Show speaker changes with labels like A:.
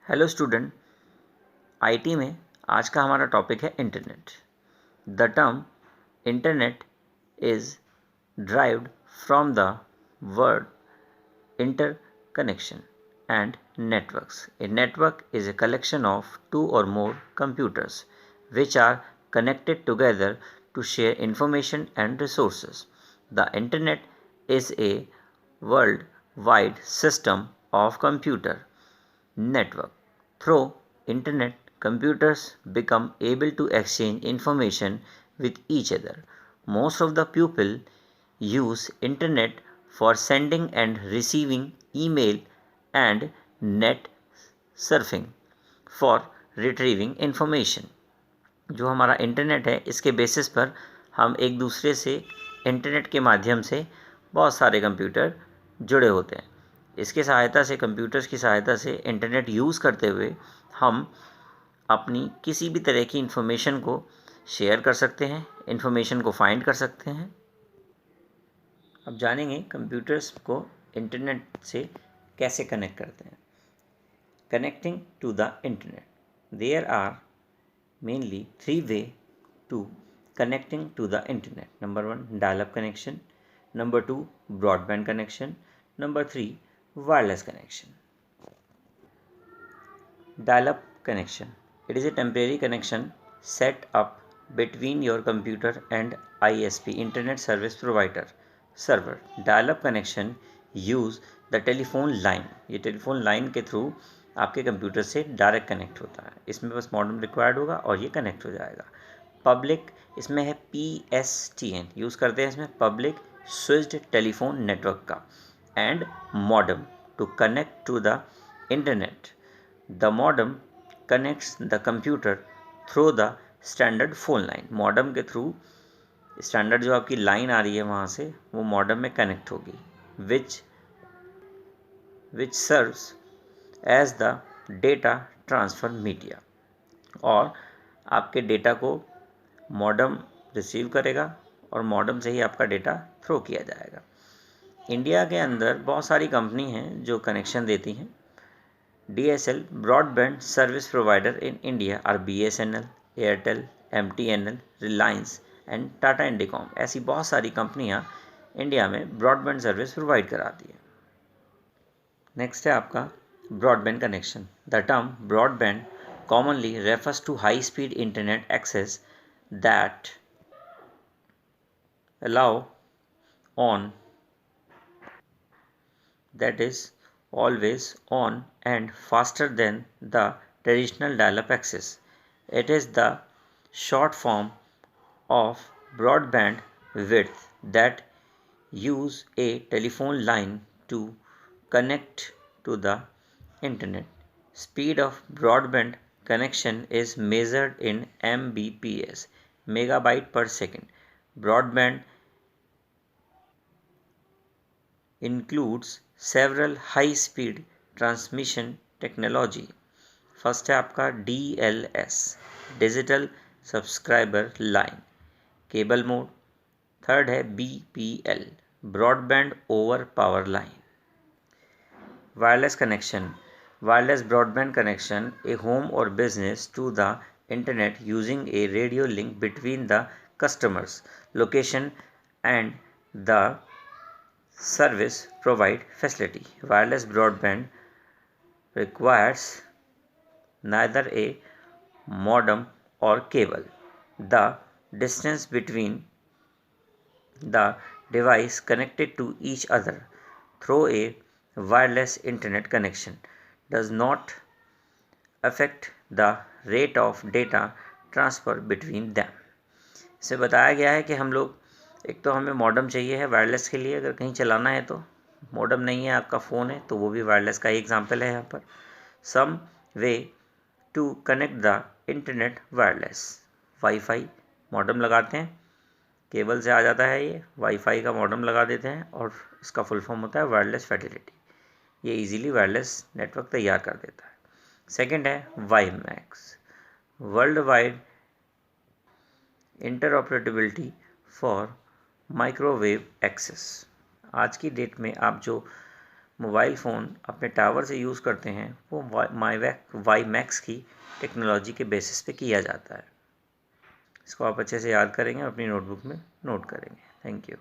A: Hello student, IT में आज का हमारा टॉपिक है internet. The term internet is derived from the word interconnection and networks. A network is a collection of two or more computers which are connected together to share information and resources. The internet is a worldwide system of computer network. Through internet, computers become able to exchange information with each other. Most of the people use internet for sending and receiving email and net surfing for retrieving information. जो हमारा internet है इसके basis पर हम एक दूसरे से internet के माध्यम से बहुत सारे कंप्यूटर जुड़े होते हैं। इसकी सहायता से कंप्यूटर्स की सहायता से इंटरनेट यूज़ करते हुए हम अपनी किसी भी तरह की इन्फॉर्मेशन को शेयर कर सकते हैं, इन्फॉर्मेशन को फाइंड कर सकते हैं। अब जानेंगे कंप्यूटर्स को इंटरनेट से कैसे कनेक्ट करते हैं। Connecting to the internet, there are mainly three way to connecting to the internet. Number 1, dial-up connection. Number 2, broadband connection. Number 3, wireless connection. Dial-up connection, it is a temporary connection set up between your computer and ISP, internet service provider server. Dial-up connection use the telephone line. ये telephone line के through आपके computer से direct connect होता है। इसमें बस modem required होगा और ये कनेक्ट हो जाएगा। पब्लिक इसमें है PSTN, यूज़ करते हैं इसमें पब्लिक स्विच्ड टेलीफोन नेटवर्क का। And modem to connect to the internet, the modem connects the computer through the standard phone line. Modem के थ्रू स्टैंडर्ड जो आपकी लाइन आ रही है वहाँ से वो मॉडेम में कनेक्ट होगी, which serves as the data transfer media. और आपके डेटा को मॉडेम रिसीव करेगा और मॉडेम से ही आपका डेटा थ्रो किया जाएगा। इंडिया के अंदर बहुत सारी कंपनी हैं जो कनेक्शन देती हैं। DSL broadband service provider in India are BSNL, Airtel, MTNL, Reliance and Tata Indicom. ऐसी बहुत सारी कंपनियां इंडिया में ब्रॉडबैंड सर्विस प्रोवाइड कराती है। नेक्स्ट है आपका broadband connection. The term broadband commonly refers to high-speed internet access that is always on and faster than the traditional dial-up access. It is the short form of broadband width that use a telephone line to connect to the internet. Speed of broadband connection is measured in Mbps, megabyte per second. Broadband includes several high-speed transmission technology. First है आपका DLS, digital subscriber line cable mode. Third है BPL, broadband over power line. Wireless connection, wireless broadband connection, a home or business to the internet using a radio link between the customer's location and the service provide facility. Wireless broadband requires neither a modem or cable. The distance between the device connected to each other through a wireless internet connection does not affect the rate of data transfer between them. इसे बताया गया है कि हम लोग एक तो हमें मॉडेम चाहिए है वायरलेस के लिए, अगर कहीं चलाना है तो। मॉडेम नहीं है, आपका फ़ोन है तो वो भी वायरलेस का एग्जांपल है यहाँ पर। Some way to connect the internet wireless, wifi modem लगाते हैं, केबल से आ जाता है ये, वाईफाई का मॉडेम लगा देते हैं और इसका फुल फॉर्म होता है वायरलेस फैसिलिटी। ये इजीली वायरलेस नेटवर्क तैयार कर देता है। सेकंड है WiMAX, world wide interoperability for microwave access. आज की डेट में आप जो मोबाइल फ़ोन अपने टावर से यूज़ करते हैं वो वाई मैक्स की टेक्नोलॉजी के बेसिस पे किया जाता है। इसको आप अच्छे से याद करेंगे और अपनी नोटबुक में नोट करेंगे। Thank you.